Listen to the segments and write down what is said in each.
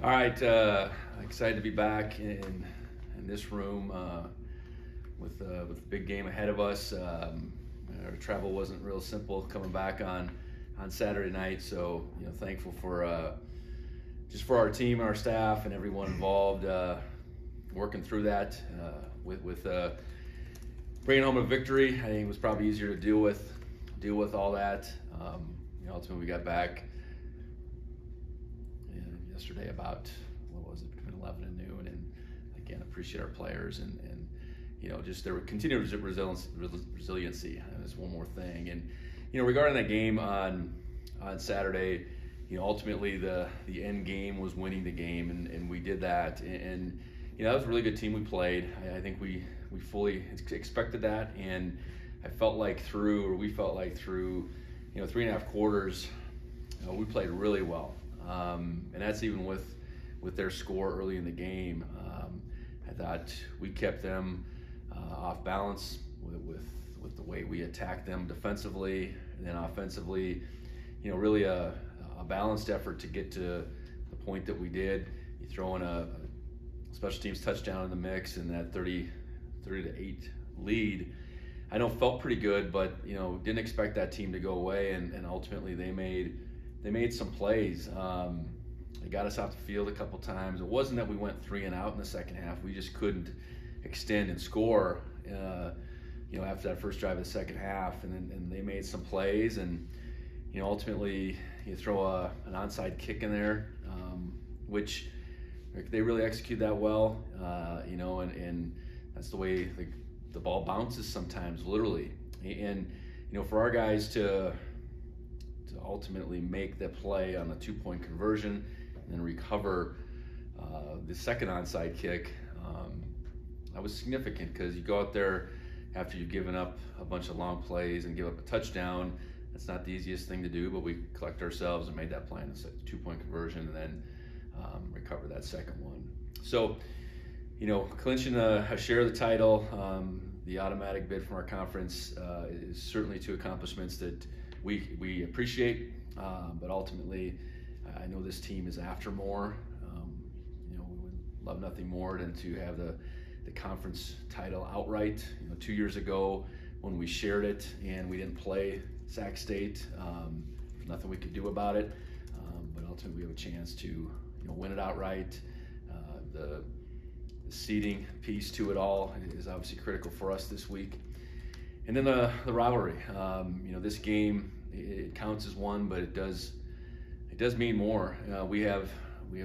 All right, excited to be back in this room with the big game ahead of us. Our travel wasn't real simple coming back on Saturday night, so thankful for just for our team, our staff, and everyone involved working through that with bringing home a victory. I think it was probably easier to deal with all that. Ultimately we got back yesterday about, what was it, between 11 and noon, and again, appreciate our players and just their continued resiliency. And there's one more thing, and regarding that game on Saturday, ultimately the end game was winning the game, and we did that, and that was a really good team we played. I think we fully expected that, and we felt like through 3.5 quarters, we played really well. And that's even with their score early in the game. I thought we kept them off balance with the way we attacked them defensively, and then offensively, really a balanced effort to get to the point that we did. You throw in a special teams touchdown in the mix, and that 30-8 lead, I know felt pretty good, but didn't expect that team to go away, and ultimately they made some plays. They got us off the field a couple times. It wasn't that we went 3 and out in the second half. We just couldn't extend and score after that first drive of the second half, and they made some plays, and ultimately you throw an onside kick in there, which they really execute that well, and that's the way the ball bounces sometimes, literally. And for our guys to ultimately make the play on the 2-point conversion and then recover the second onside kick, that was significant, because you go out there after you've given up a bunch of long plays and give up a touchdown. That's not the easiest thing to do, but we collect ourselves and made that play on the 2-point conversion, and then recover that second one. So, clinching a share of the title, the automatic bid from our conference, is certainly two accomplishments that we appreciate, but ultimately I know this team is after more. We would love nothing more than to have the conference title outright. 2 years ago when we shared it and we didn't play Sac State, nothing we could do about it, but ultimately we have a chance to win it outright. The seeding piece to it all is obviously critical for us this week. And then the rivalry. This game, it counts as one, but it does mean more. We have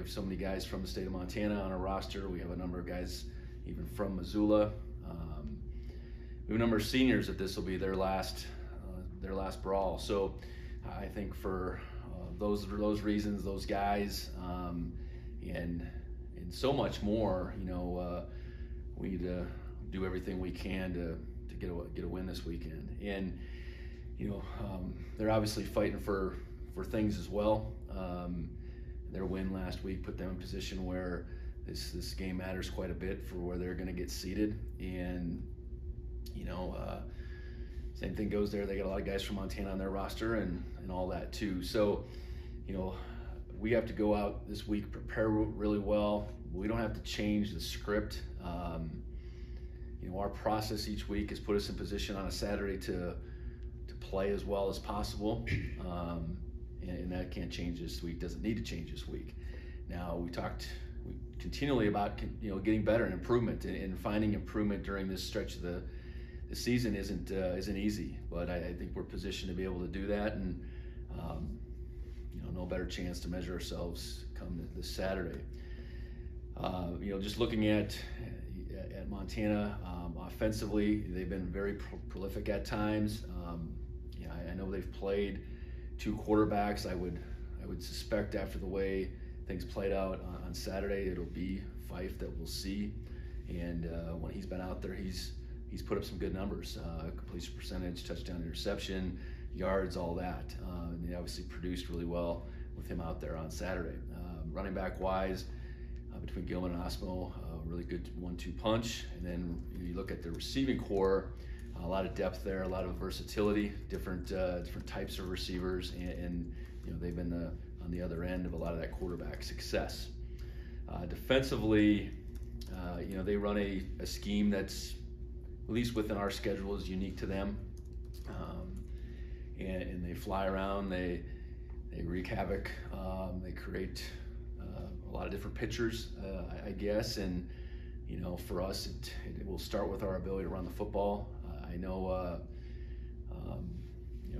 so many guys from the state of Montana on our roster. We have a number of guys even from Missoula. We have a number of seniors that this will be their last Brawl. So I think for those reasons, those guys, and so much more, we need to do everything we can to get a win this weekend. And they're obviously fighting for things as well. Their win last week put them in a position where this game matters quite a bit for where they're going to get seated. And same thing goes there. They got a lot of guys from Montana on their roster and all that too. So we have to go out this week, prepare really well. We don't have to change the script. Our process each week has put us in position on a Saturday to play as well as possible, and that can't change this week. Doesn't need to change this week. Now we continually about getting better and improvement, and finding improvement during this stretch of the season isn't easy, but I think we're positioned to be able to do that, and no better chance to measure ourselves come this Saturday. Just looking at Montana, offensively, they've been very prolific at times. I know they've played 2 quarterbacks. I would suspect after the way things played out on Saturday, it'll be Fife that we'll see. And when he's been out there, he's put up some good numbers, completion percentage, touchdown, interception, yards, all that. And they obviously produced really well with him out there on Saturday. Running back wise, between Gilman and Osmo, really good 1-2 punch. And then you look at the receiving core, a lot of depth there, a lot of versatility, different types of receivers, and they've been on the other end of a lot of that quarterback success. Defensively, they run a scheme that's, at least within our schedule, is unique to them. And they fly around, they wreak havoc, they create a lot of different pitchers, I guess. And, for us, it will start with our ability to run the football. I know,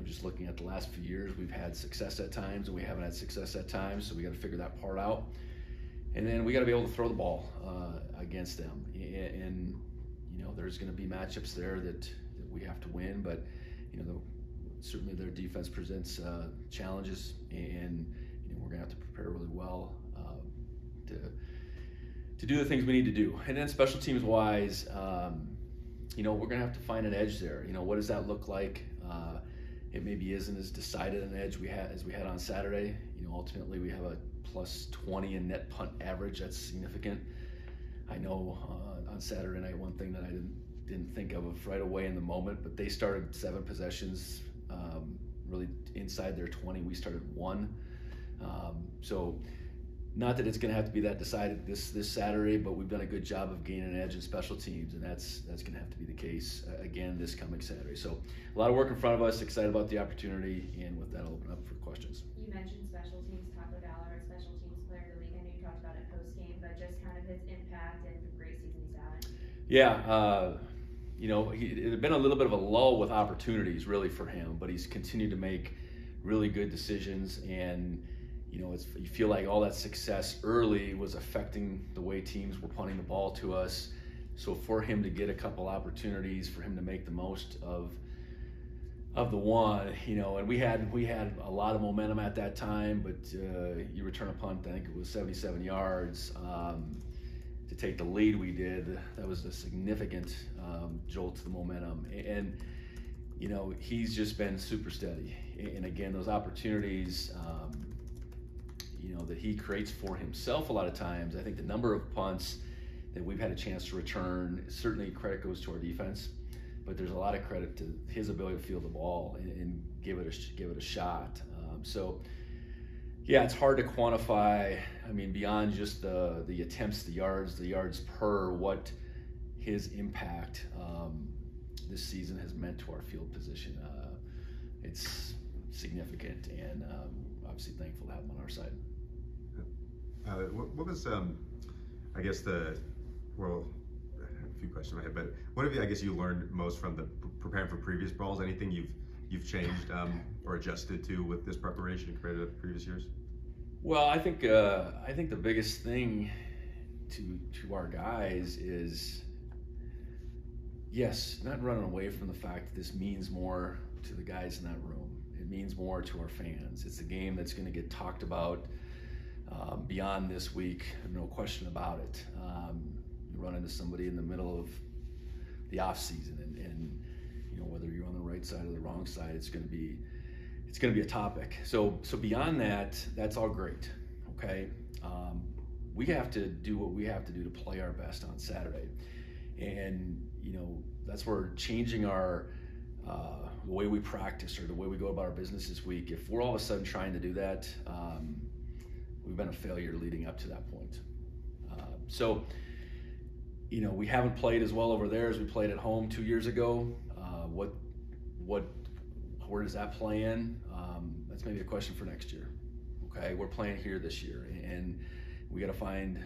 just looking at the last few years, we've had success at times and we haven't had success at times, so we got to figure that part out. And then we got to be able to throw the ball against them. And there's going to be matchups there that we have to win, but certainly their defense presents challenges, and we're going to have to prepare really well to do the things we need to do. And then special teams wise, we're going to have to find an edge there. What does that look like? It maybe isn't as decided an edge as we had on Saturday. Ultimately we have a plus 20 in net punt average. That's significant. I know on Saturday night, one thing that I didn't think of right away in the moment, but they started 7 possessions really inside their 20. We started 1. So not that it's going to have to be that decided this Saturday, but we've done a good job of gaining an edge in special teams, and that's going to have to be the case again this coming Saturday. So a lot of work in front of us. Excited about the opportunity, and with that, I'll open up for questions. You mentioned special teams. Taco Dollar, a special teams player of the league. I know you talked about it post game, but just kind of his impact and the great season he's having. Yeah, it had been a little bit of a lull with opportunities really for him, but he's continued to make really good decisions, and you feel like all that success early was affecting the way teams were punting the ball to us. So for him to get a couple opportunities, for him to make the most of the one, and we had a lot of momentum at that time, but you return a punt, I think it was 77 yards. To take the lead we did, that was a significant jolt to the momentum. And he's just been super steady. And again, those opportunities, that he creates for himself a lot of times. I think the number of punts that we've had a chance to return, certainly credit goes to our defense, but there's a lot of credit to his ability to field the ball and give it a shot. Yeah, it's hard to quantify. I mean, beyond just the attempts, the yards per, what his impact this season has meant to our field position. It's significant, and obviously thankful to have him on our side. What was, I guess a few questions in my head, but what have you learned most from preparing for previous Brawls? Anything you've changed or adjusted to with this preparation compared to previous years? Well, I think the biggest thing to our guys is, yes, not running away from the fact that this means more to the guys in that room. It means more to our fans. It's a game that's going to get talked about beyond this week, no question about it. You run into somebody in the middle of the off season, and whether you're on the right side or the wrong side, it's going to be a topic. So beyond that, that's all great. Okay, we have to do what we have to do to play our best on Saturday, and that's where changing our the way we practice or the way we go about our business this week. If we're all of a sudden trying to do that, we've been a failure leading up to that point. So we haven't played as well over there as we played at home 2 years ago. Where does that play in? That's maybe a question for next year. Okay, we're playing here this year, and we got to find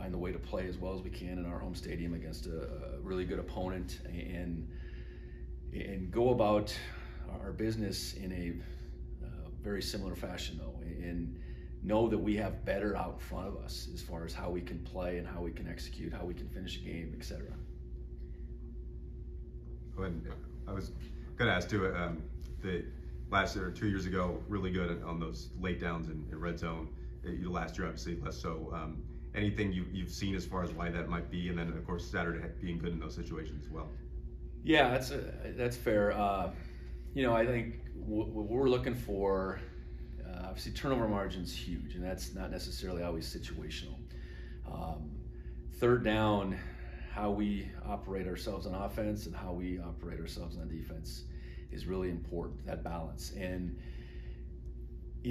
the way to play as well as we can in our home stadium against a really good opponent, and go about our business in a very similar fashion, though, and know that we have better out in front of us as far as how we can play and how we can execute, how we can finish a game, etc. And I was going to ask too, the last year or 2 years ago, really good on those late downs in red zone. Last year, obviously, less so. Anything you've seen as far as why that might be, and then of course Saturday being good in those situations as well. Yeah, that's fair. I think what we're looking for, obviously turnover margin's huge, and that's not necessarily always situational. Third down, how we operate ourselves on offense and how we operate ourselves on defense is really important, that balance. And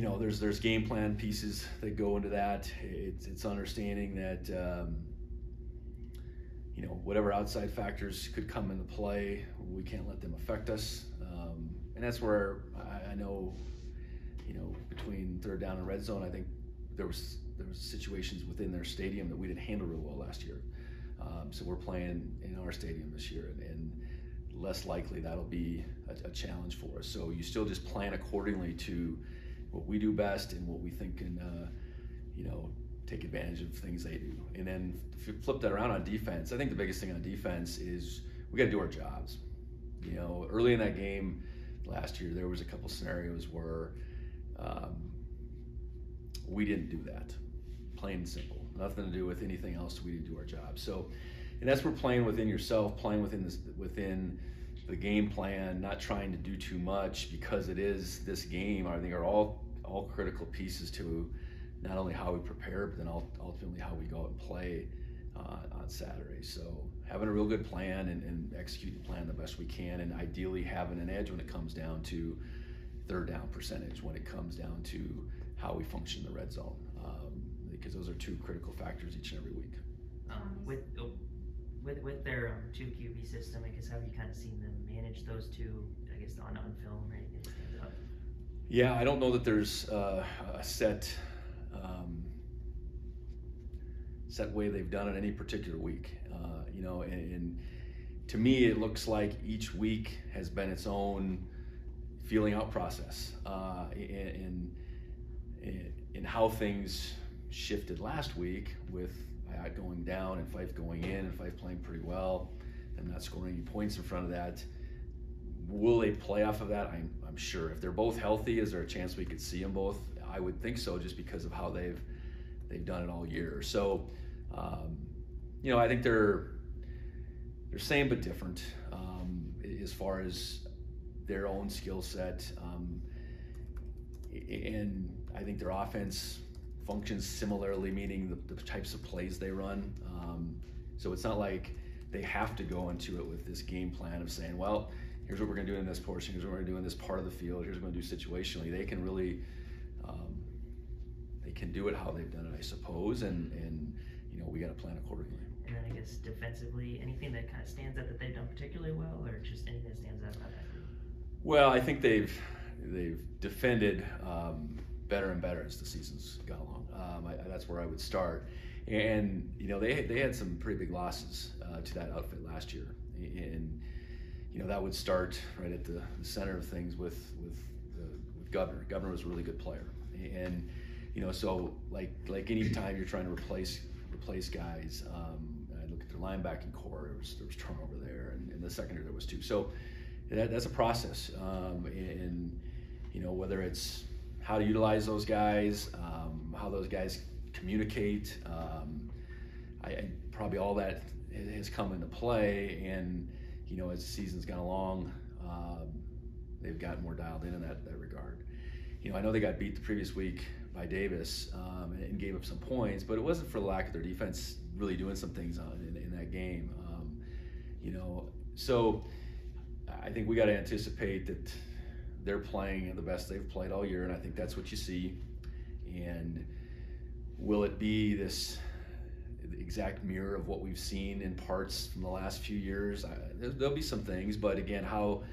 there's game plan pieces that go into that. It's understanding that whatever outside factors could come into play, we can't let them affect us. And that's where I know, between third down and red zone, I think there was situations within their stadium that we didn't handle real well last year. So we're playing in our stadium this year, and less likely that'll be a challenge for us. So you still just plan accordingly to what we do best and what we think can, take advantage of things they do. And then if you flip that around on defense, I think the biggest thing on defense is we got to do our jobs. Early in that game last year, there was a couple scenarios where we didn't do that, plain and simple. Nothing to do with anything else. We didn't do our job. So, and that's where playing within yourself, playing within the game plan, not trying to do too much, because it is this game. I think are all critical pieces to not only how we prepare, but then ultimately how we go out and play on Saturday. So having a real good plan and executing the plan the best we can, and ideally having an edge when it comes down to third down percentage, when it comes down to how we function in the red zone, because those are two critical factors each and every week. With their 2 QB system, I guess, have you kind of seen them manage those two, I guess, on film, right? Yeah, I don't know that there's a set way they've done it any particular week. And to me, it looks like each week has been its own feeling out process, in how things shifted last week with going down and Fife going in, and Fife playing pretty well and not scoring any points in front of that. Will they play off of that? I'm sure. If they're both healthy, is there a chance we could see them both? I would think so, just because of how they've done it all year. So, I think they're same but different as far as their own skill set, and I think their offense functions similarly, meaning the types of plays they run. So it's not like they have to go into it with this game plan of saying, well, here's what we're going to do in this portion, here's what we're going to do in this part of the field, here's what we're going to do situationally. They can really, they can do it how they've done it, I suppose, and we got to plan accordingly. And then I guess defensively, anything that kind of stands out that they've done particularly well, or just anything that stands out about that group? Well, I think they've defended better and better as the season's gone along. That's where I would start. And they had some pretty big losses to that outfit last year, and that would start right at the center of things with Governor. Governor was a really good player, and so like any time you're trying to replace guys, I look at their linebacking core. There was turnover there, and in the secondary there was too. So that's a process, and whether it's how to utilize those guys, how those guys communicate. I probably all that has come into play, and as the season's gone along, they've gotten more dialed in that regard. I know they got beat the previous week by Davis and gave up some points, but it wasn't for the lack of their defense really doing some things in that game. So I think we got to anticipate that they're playing the best they've played all year, and I think that's what you see. And will it be this exact mirror of what we've seen in parts from the last few years? There'll be some things, but again, how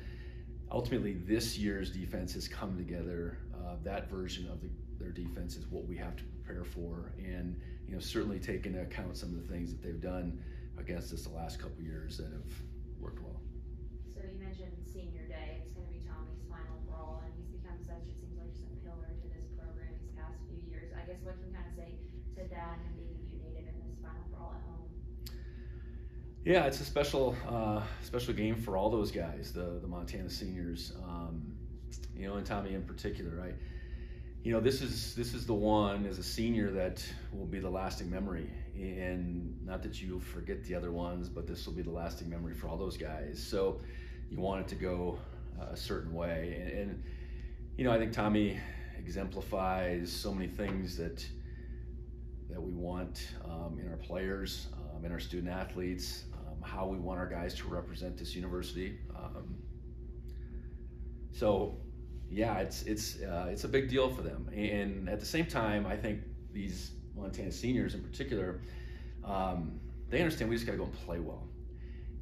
ultimately this year's defense has come together, that version of their defense is what we have to prepare for, and certainly take into account some of the things that they've done against us the last couple of years that have worked well. So you mentioned senior day. It's going to be Tommy's final Brawl, and he's become such, it seems like, just a pillar to this program these past few years. I guess what can you kind of say to that and being a Butte native in this final Brawl at home? Yeah, it's a special game for all those guys, the Montana seniors, and Tommy in particular, right? This is the one as a senior that will be the lasting memory, and not that you'll forget the other ones, but this will be the lasting memory for all those guys. So you want it to go a certain way, and I think Tommy exemplifies so many things that we want in our players, in our student athletes, how we want our guys to represent this university. So yeah, it's a big deal for them. And at the same time, I think these Montana seniors in particular, they understand we just got to go and play well.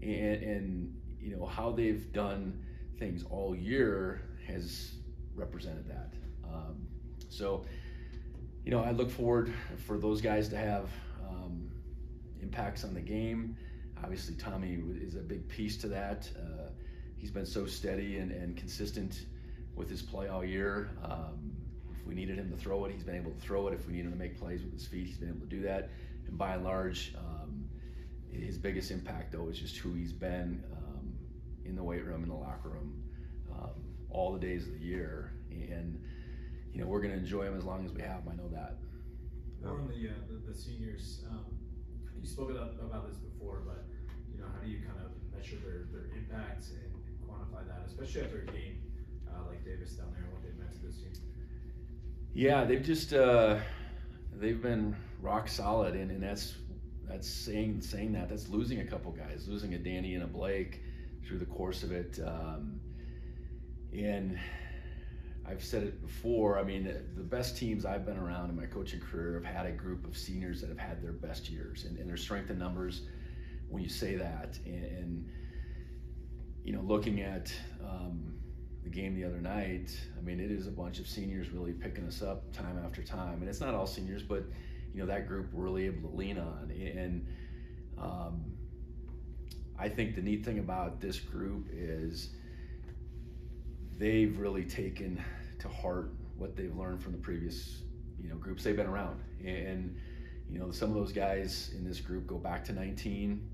And you know how they've done things all year has represented that. So you know, I look forward for those guys to have impacts on the game. Obviously, Tommy is a big piece to that. He's been so steady and consistent with his play all year. If we needed him to throw it, he's been able to throw it. If we needed him to make plays with his feet, he's been able to do that. And by and large, his biggest impact, though, is just who he's been in the weight room, in the locker room, all the days of the year. And you know, we're going to enjoy him as long as we have him. I know that. More on the seniors. You spoke about this before, but you know, how do you kind of measure their impact and quantify that, especially after a game like Davis down there and what they've meant to this team? Yeah, they've just they've been rock solid, and that's saying that. That's losing a couple guys, losing a Danny and a Blake through the course of it, and I've said it before. I mean, the best teams I've been around in my coaching career have had a group of seniors that have had their best years, and their strength in numbers when you say that. And you know, looking at the game the other night, I mean, it is a bunch of seniors really picking us up time after time. And it's not all seniors, but you know, that group we're really able to lean on. And I think the neat thing about this group is they've really taken to heart what they've learned from the previous, you know, groups they've been around. And you know, some of those guys in this group go back to 19,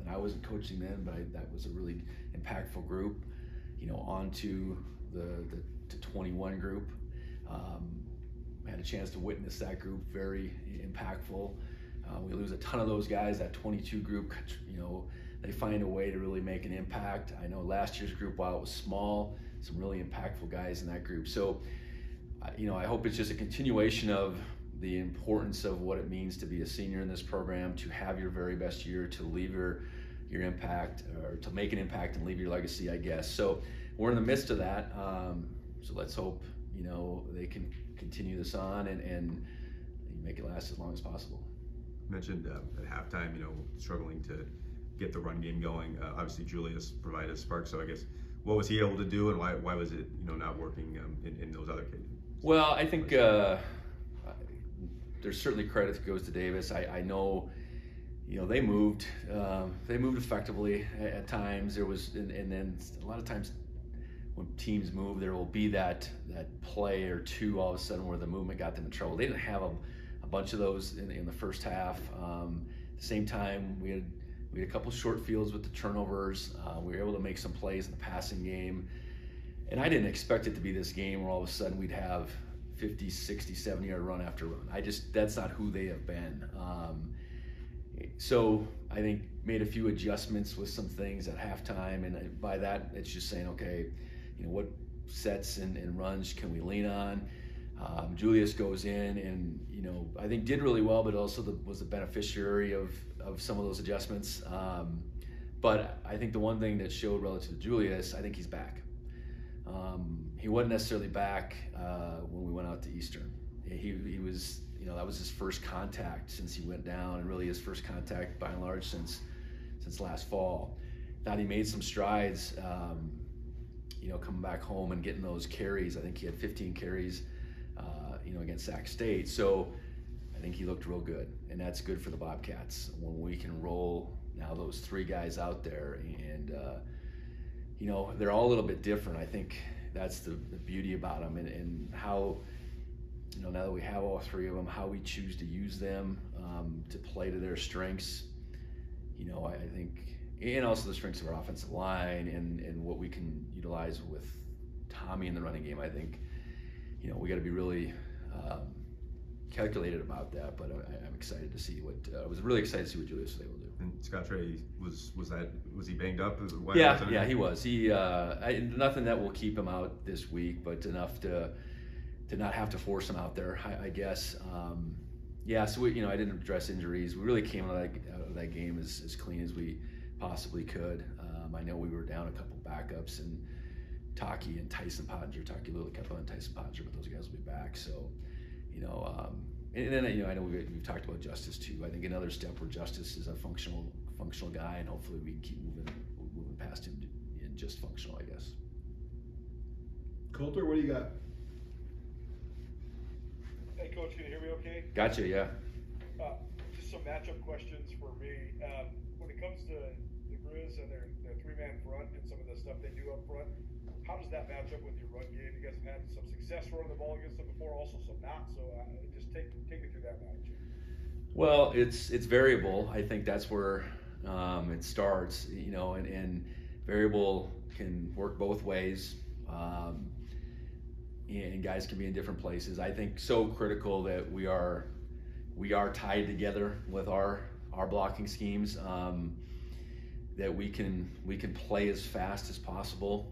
and I wasn't coaching then, but that was a really impactful group. You know, on to the 21 group. I had a chance to witness that group, very impactful. We lose a ton of those guys. That 22 group, you know, they find a way to really make an impact. I know last year's group, while it was small, some really impactful guys in that group. So, you know, I hope it's just a continuation of the importance of what it means to be a senior in this program, to have your very best year, to leave your impact, or to make an impact and leave your legacy, I guess. So we're in the midst of that. So let's hope, you know, they can continue this on and make it last as long as possible. You mentioned at halftime, you know, struggling to get the run game going. Obviously, Julius provided a spark. So I guess, what was he able to do, and why was it, you know, not working in those other cases? Well, I think there's certainly credit that goes to Davis. I know, you know, they moved effectively at times. There was, and then a lot of times when teams move, there will be that play or two all of a sudden where the movement got them in trouble. They didn't have a bunch of those in the first half. At the same time, we had a couple short fields with the turnovers. We were able to make some plays in the passing game. And I didn't expect it to be this game where all of a sudden we'd have 50, 60, 70-yard run after run. That's not who they have been. So I think made a few adjustments with some things at halftime, and by that it's just saying, okay, you know, what sets and runs can we lean on? Julius goes in and, you know, I think did really well, but also was the beneficiary of some of those adjustments. But I think the one thing that showed relative to Julius, I think he's back. He wasn't necessarily back when we went out to Eastern. He was, you know, that was his first contact since he went down, and really his first contact by and large since last fall. Thought he made some strides, you know, coming back home and getting those carries. I think he had 15 carries, you know, against Sac State. So I think he looked real good, and that's good for the Bobcats when we can roll now those three guys out there. And you know, they're all a little bit different. I think that's the beauty about them, and how, you know, now that we have all three of them, how we choose to use them to play to their strengths. You know, I think, and also the strengths of our offensive line and what we can utilize with Tommy in the running game. I think, you know, we got to be really calculated about that, but I'm excited to see what I was really excited to see what Julius was able to do. And Scott Trey, was he banged up? Yeah, he was. He nothing that will keep him out this week, but enough to not have to force him out there, I guess. Yeah, so you know, I didn't address injuries. We really came out of that game as clean as we possibly could. I know we were down a couple backups, and Taki and Tyson Pottinger, Taki Lilikepa and Tyson Pottinger, but those guys will be back. So, and then I know we've talked about Justice too. I think another step where Justice is a functional guy, and hopefully we can keep moving past him in just functional, I guess. Coulter, what do you got? Hey, Coach, can you hear me okay? Gotcha, yeah. Just some matchup questions for me. When it comes to the Grizz and their three-man front and some of the stuff they do up front, how does that match up with your run game? You guys have had some success running the ball against them before, also some not. So just take me through that match. Well, it's variable. I think that's where it starts, and variable can work both ways. And guys can be in different places. I think so critical that we are tied together with our blocking schemes, that we can play as fast as possible,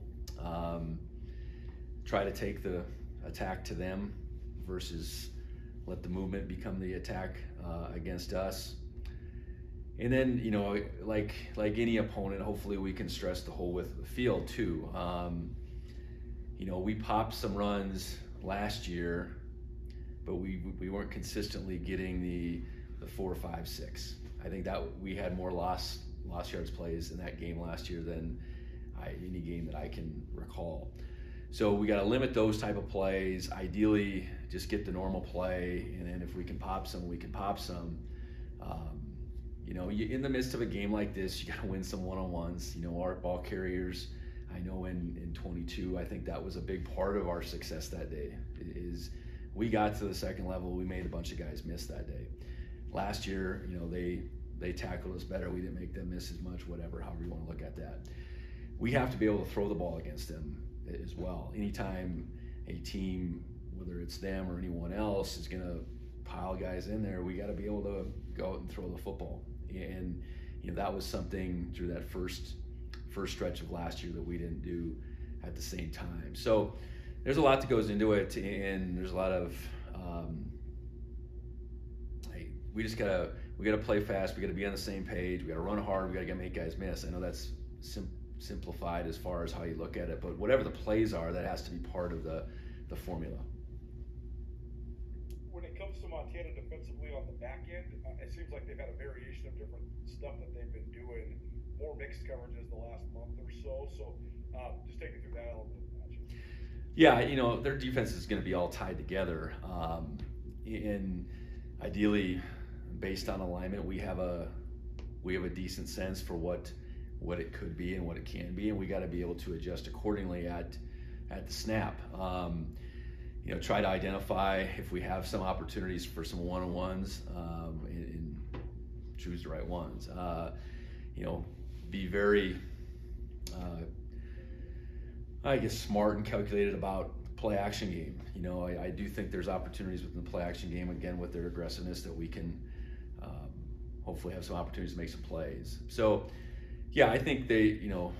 try to take the attack to them versus let the movement become the attack against us. And then, like any opponent, hopefully we can stress the whole width of the field too. We popped some runs last year, but we weren't consistently getting the 4, 5, 6. I think that we had more lost yards plays in that game last year than any game that I can recall. So we got to limit those type of plays. Ideally, just get the normal play, and then if we can pop some, we can pop some. In the midst of a game like this, you got to win some one-on-ones. Our ball carriers, I know in 22, I think that was a big part of our success that day. Is we got to the second level, we made a bunch of guys miss that day. Last year, they tackled us better. We didn't make them miss as much, whatever, however you want to look at that. We have to be able to throw the ball against them as well. Anytime a team, whether it's them or anyone else, is going to pile guys in there, we got to be able to go out and throw the football. And that was something through that first stretch of last year that we didn't do at the same time. So there's a lot that goes into it, and there's a lot of we gotta play fast, we gotta be on the same page, we gotta run hard, we gotta make guys miss. I know that's simplified as far as how you look at it, but whatever the plays are, that has to be part of the formula. When it comes to Montana defensively on the back end, it seems like they've had a variation of different stuff that they've been doing, more mixed coverages the last month or so. So just take me through that element of the match. Yeah, their defense is going to be all tied together. And ideally, based on alignment, we have a decent sense for what it could be and what it can be, and we got to be able to adjust accordingly at the snap. Try to identify if we have some opportunities for some one-on-ones, and choose the right ones. Be very, smart and calculated about the play action game. I do think there's opportunities within the play action game, again, with their aggressiveness, that we can hopefully have some opportunities to make some plays. So, yeah, I think the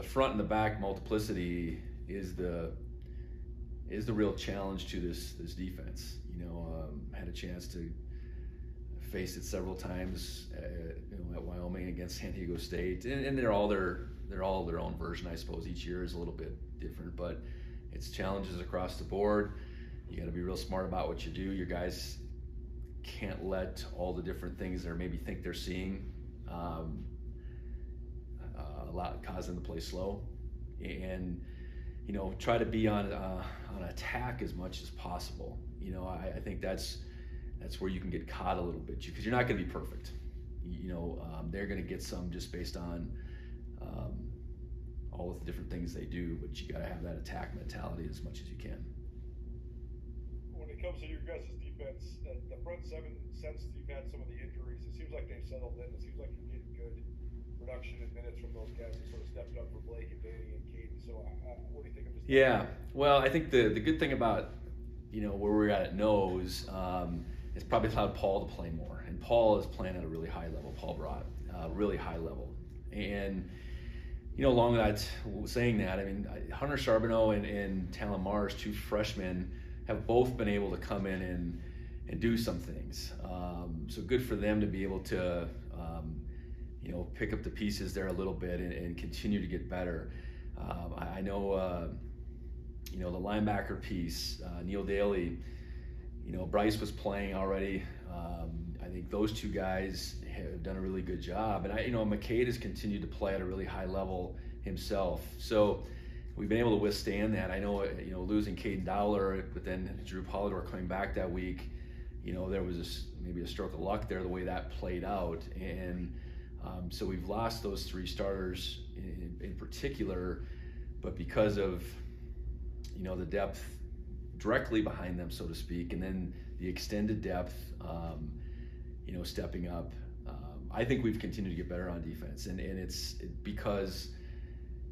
front and the back multiplicity is the real challenge to this defense. Had a chance to face it several times, at Wyoming against San Diego State, and they're all their own version, I suppose. Each year is a little bit different, but it's challenges across the board. You got to be real smart about what you do. Your guys can't let all the different things they maybe think they're seeing cause them to play slow, and try to be on attack as much as possible. I think that's where you can get caught a little bit, because you're not going to be perfect. They're going to get some just based on all of the different things they do, but you got to have that attack mentality as much as you can. When it comes to your guys' defense, the front seven, since you've had some of the injuries, it seems like they've settled in. It seems like you're getting good production and minutes from those guys that sort of stepped up for Blake and Danny and Caden. So what do you think of this? Yeah, well, I think the good thing about where we're at nose, it's probably allowed Paul to play more, and Paul is playing at a really high level. Paul brought really high level, and along that, saying that, I mean, Hunter Charbonneau and Talon Mars, 2 freshmen, have both been able to come in and do some things. So good for them to be able to pick up the pieces there a little bit and continue to get better. I know, you know, the linebacker piece, Neil Daly, you know, Bryce was playing already. I think those two guys have done a really good job. And you know, McCade has continued to play at a really high level himself. So we've been able to withstand that. I know, you know, losing Caden Dowler, but then Drew Polidor coming back that week, you know, there was maybe a stroke of luck there, the way that played out. And so we've lost those three starters in particular, but because of, you know, the depth directly behind them, so to speak, and then the extended depth, you know, stepping up. I think we've continued to get better on defense, and it's because,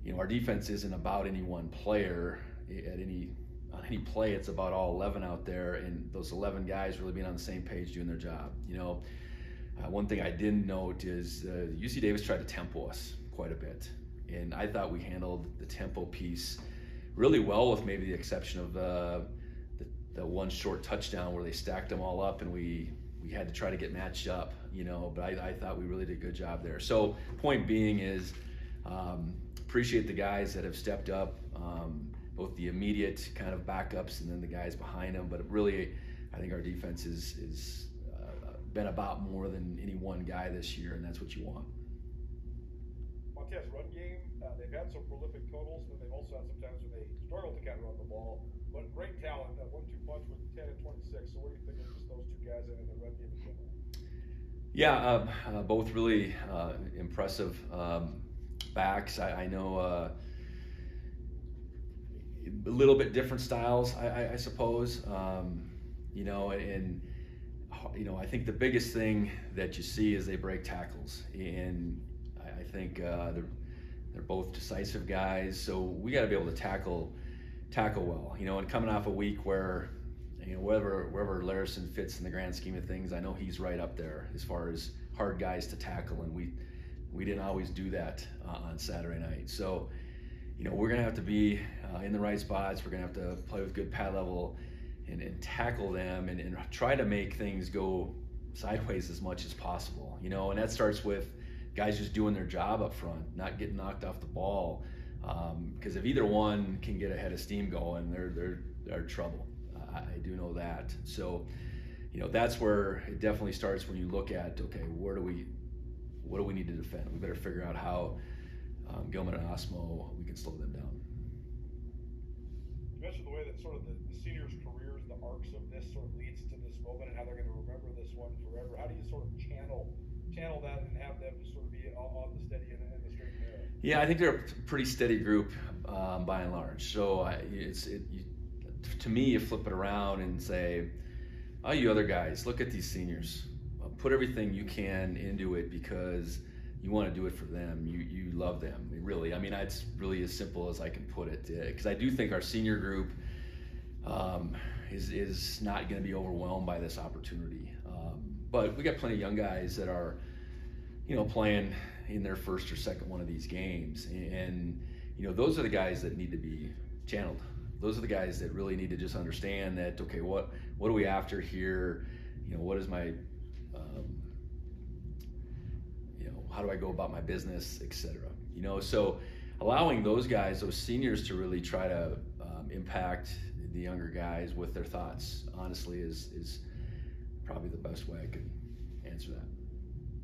you know, our defense isn't about any one player on any play. It's about all 11 out there, and those 11 guys really being on the same page doing their job. You know, one thing I didn't note is UC Davis tried to tempo us quite a bit, and I thought we handled the tempo piece really well, with maybe the exception of the one short touchdown where they stacked them all up and we had to try to get matched up, you know, but I thought we really did a good job there. So point being is, appreciate the guys that have stepped up, both the immediate kind of backups and then the guys behind them, but really I think our defense is been about more than any one guy this year, and that's what you want. Montana's run game, they've had some prolific totals, but they've also had some times when they struggle to kind of run the ball. But great talent, that 1-2 punch with 10 and 26. So what do you think of just those two guys and the run game in general? Yeah, both really impressive backs. I know a little bit different styles, I suppose. You know, and you know, I think the biggest thing that you see is they break tackles, and I think they're both decisive guys. So we got to be able to tackle well, you know, and coming off a week where, you know, wherever Larison fits in the grand scheme of things, I know he's right up there as far as hard guys to tackle, and we didn't always do that on Saturday night. So, you know, we're gonna have to be in the right spots. We're gonna have to play with good pad level and tackle them and try to make things go sideways as much as possible, you know, and that starts with guys just doing their job up front, not getting knocked off the ball. Because if either one can get ahead of steam going, they're trouble. I do know that. So, you know, that's where it definitely starts when you look at, okay, what do we need to defend? We better figure out how Gilman and Osmo, we can slow them down. You mentioned the way that sort of the seniors' careers, the arcs of this sort of leads to this moment and how they're going to remember this one forever. How do you sort of channel that and have them just sort of be on the steady and the straight and narrow? Yeah, I think they're a pretty steady group by and large. So to me, you flip it around and say, oh, you other guys, look at these seniors. Put everything you can into it because you want to do it for them. You love them, really. I mean, it's really as simple as I can put it. Because I do think our senior group is not going to be overwhelmed by this opportunity. But we got plenty of young guys that are, you know, playing in their first or second one of these games, and you know, those are the guys that need to be channeled. Those are the guys that really need to just understand that, okay, what are we after here? You know, what is my you know, how do I go about my business, etc. You know, so allowing those guys, those seniors, to really try to impact the younger guys with their thoughts, honestly, is probably the best way I could answer that.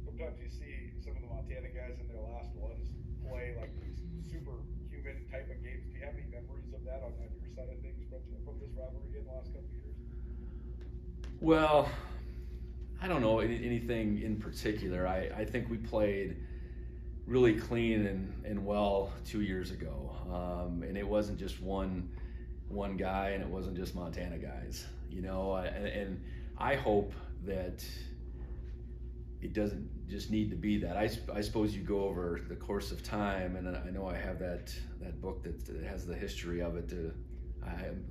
Sometimes you see some of the Montana guys in their last ones play like these superhuman type of games. Do you have any memories of that on your side of things from this rivalry in the last couple of years? Well, I don't know anything in particular. I think we played really clean and well 2 years ago, and it wasn't just one guy, and it wasn't just Montana guys, you know, and I hope that it doesn't just need to be that. I suppose you go over the course of time, and I know I have that book that has the history of it.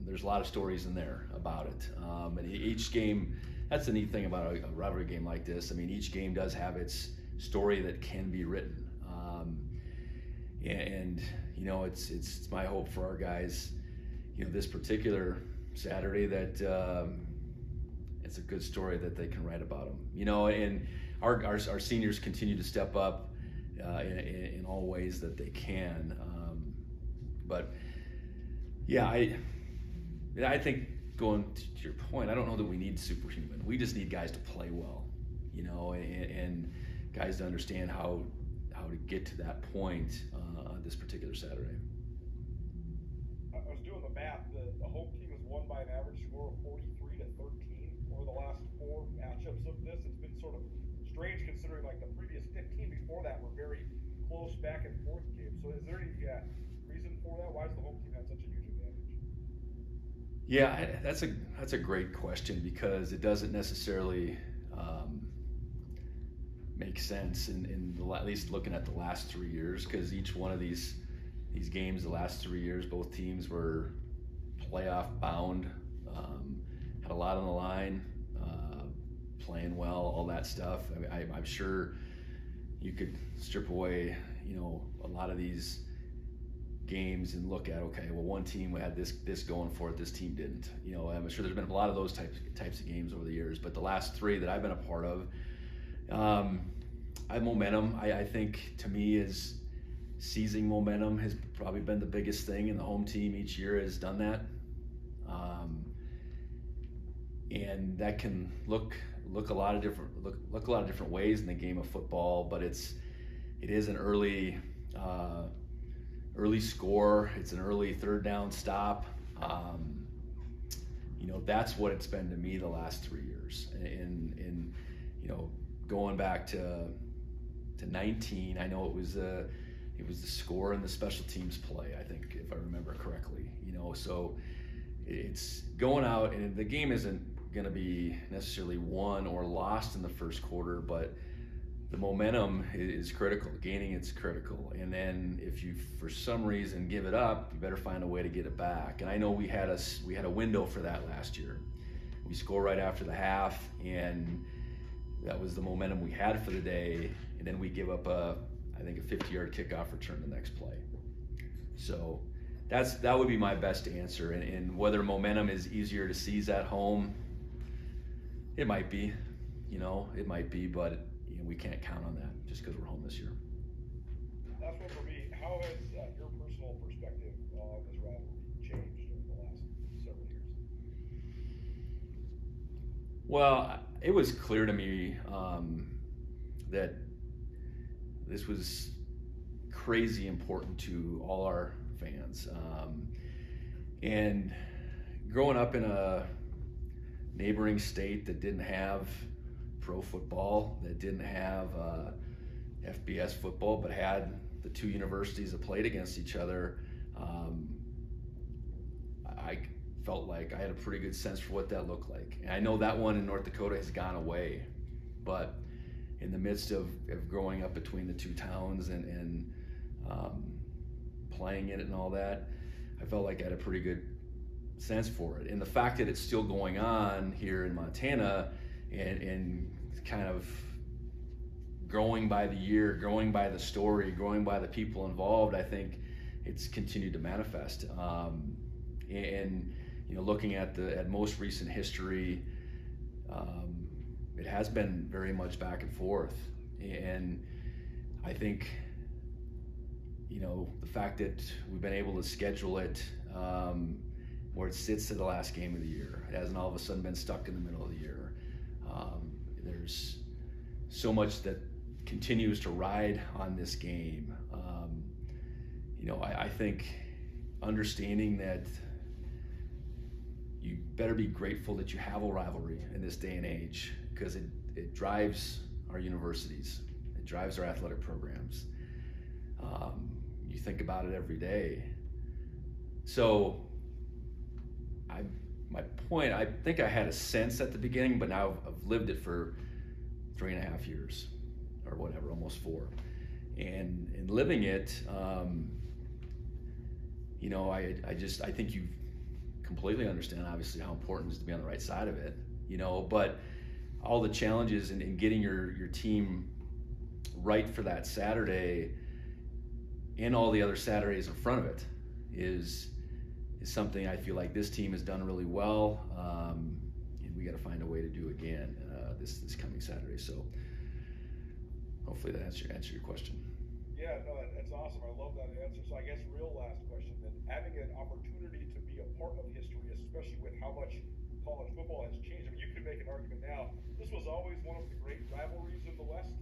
There's a lot of stories in there about it, and each game, that's the neat thing about a rivalry game like this. I mean, each game does have its story that can be written, and you know, it's my hope for our guys, you know, this particular Saturday, that it's a good story that they can write about them, you know, and our seniors continue to step up in all ways that they can. But yeah, I think going to your point, I don't know that we need superhuman. We just need guys to play well, you know, and guys to understand how to get to that point this particular Saturday. I was doing the math. The home team has won by an average score of 43-13 over the last 4 matchups of this. It's been sort of strange considering like the previous 15 before that were very close back and forth games. So is there any reason for that? Why does the home team have such a huge advantage? Yeah, that's a great question, because it doesn't necessarily make sense at least looking at the last 3 years, because each one of these games the last 3 years, both teams were playoff bound, had a lot on the line, playing well, all that stuff. I mean, I'm sure you could strip away, you know, a lot of these games and look at, okay, well, one team had this going for it, this team didn't. You know, I'm sure there's been a lot of those types of games over the years, but the last 3 that I've been a part of, momentum, I think, to me, is seizing momentum has probably been the biggest thing, and the home team each year has done that. And that can look a lot of different ways in the game of football, but it is an early score. It's an early third down stop. You know, that's what it's been to me the last 3 years. And you know, going back to 19, I know it was the score and the special teams play, I think, if I remember correctly. You know, so it's going out, and the game isn't going to be necessarily won or lost in the first quarter, but the momentum is critical. Gaining it's critical. And then if you, for some reason, give it up, you better find a way to get it back. And I know we had a window for that last year. We score right after the half, and that was the momentum we had for the day. And then we give up I think a 50-yard kickoff return the next play. So that would be my best answer. And whether momentum is easier to seize at home, it might be. You know, it might be, but we can't count on that just because we're home this year. Last one for me. How has your personal perspective on this rivalry changed over the last several years? Well, it was clear to me that this was crazy important to all our fans. And growing up in a neighboring state that didn't have pro football, that didn't have FBS football, but had the 2 universities that played against each other, I felt like I had a pretty good sense for what that looked like. And I know that one in North Dakota has gone away, but in the midst of growing up between the 2 towns and playing in it and all that, I felt like I had a pretty good sense for it. And the fact that it's still going on here in Montana and kind of growing by the year, growing by the story, growing by the people involved, I think it's continued to manifest. And you know, looking at most recent history, it has been very much back and forth. And I think, you know, the fact that we've been able to schedule it where it sits to the last game of the year, it hasn't all of a sudden been stuck in the middle of the year. There's so much that continues to ride on this game. You know, I think understanding that you better be grateful that you have a rivalry in this day and age, because it drives our universities, it drives our athletic programs. You think about it every day. So my point, I think I had a sense at the beginning, but now I've lived it for 3.5 years or whatever, almost 4. And in living it, you know, I think you completely understand, obviously, how important it is to be on the right side of it, you know, but all the challenges in getting your team right for that Saturday and all the other Saturdays in front of it is something I feel like this team has done really well, and we got to find a way to do again this coming Saturday. So hopefully that answer your question. Yeah, no, that's awesome. I love that answer. So I guess real last question then, having an opportunity to be a part of history, especially with how much college football has changed. I mean, you could make an argument now. This was always one of the great rivalries in the West,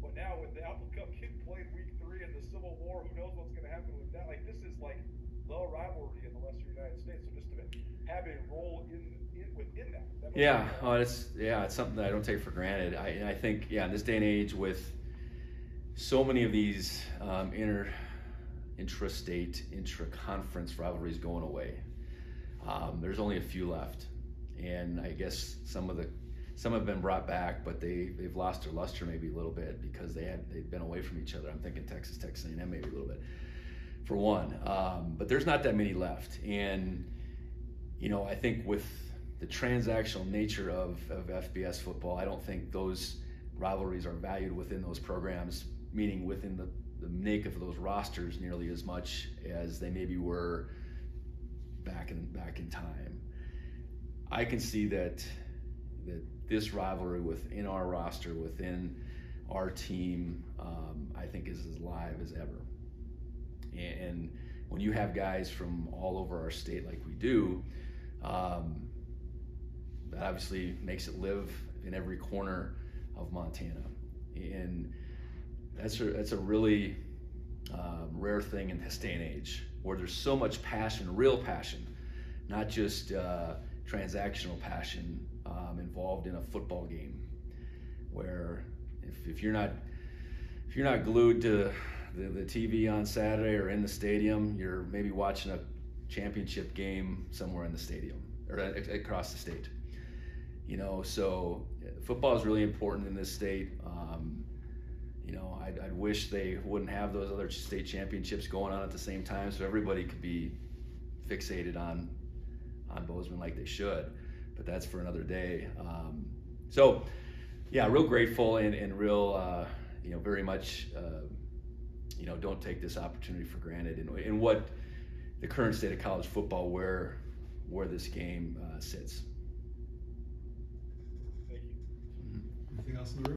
but now with the Apple Cup getting played week 3 and the Civil War, who knows what's going to happen with that? Like, this is like the rivalry in the Western United States. So just to have a role within that. Yeah, it's something that I don't take for granted. I think in this day and age with so many of these intra-state, intra-conference rivalries going away, there's only a few left, and I guess some have been brought back, but they've lost their luster maybe a little bit because they've been away from each other. I'm thinking Texas A&M maybe a little bit, for one, but there's not that many left, and I think with the transactional nature of FBS football, I don't think those rivalries are valued within those programs, meaning within the make of those rosters nearly as much as they maybe were back in time. I can see that this rivalry within our roster, within our team, I think is as live as ever. And when you have guys from all over our state like we do, that obviously makes it live in every corner of Montana, and that's a really rare thing in this day and age, where there's so much passion, real passion, not just transactional passion involved in a football game. Where if you're not glued to the TV on Saturday or in the stadium, you're maybe watching a championship game somewhere in the stadium or across the state. So football is really important in this state. I'd wish they wouldn't have those other state championships going on at the same time, so everybody could be fixated on Bozeman like they should. But that's for another day. Real grateful and real, very much, don't take this opportunity for granted. And what the current state of college football, where this game sits. Thank you. Anything else in the room?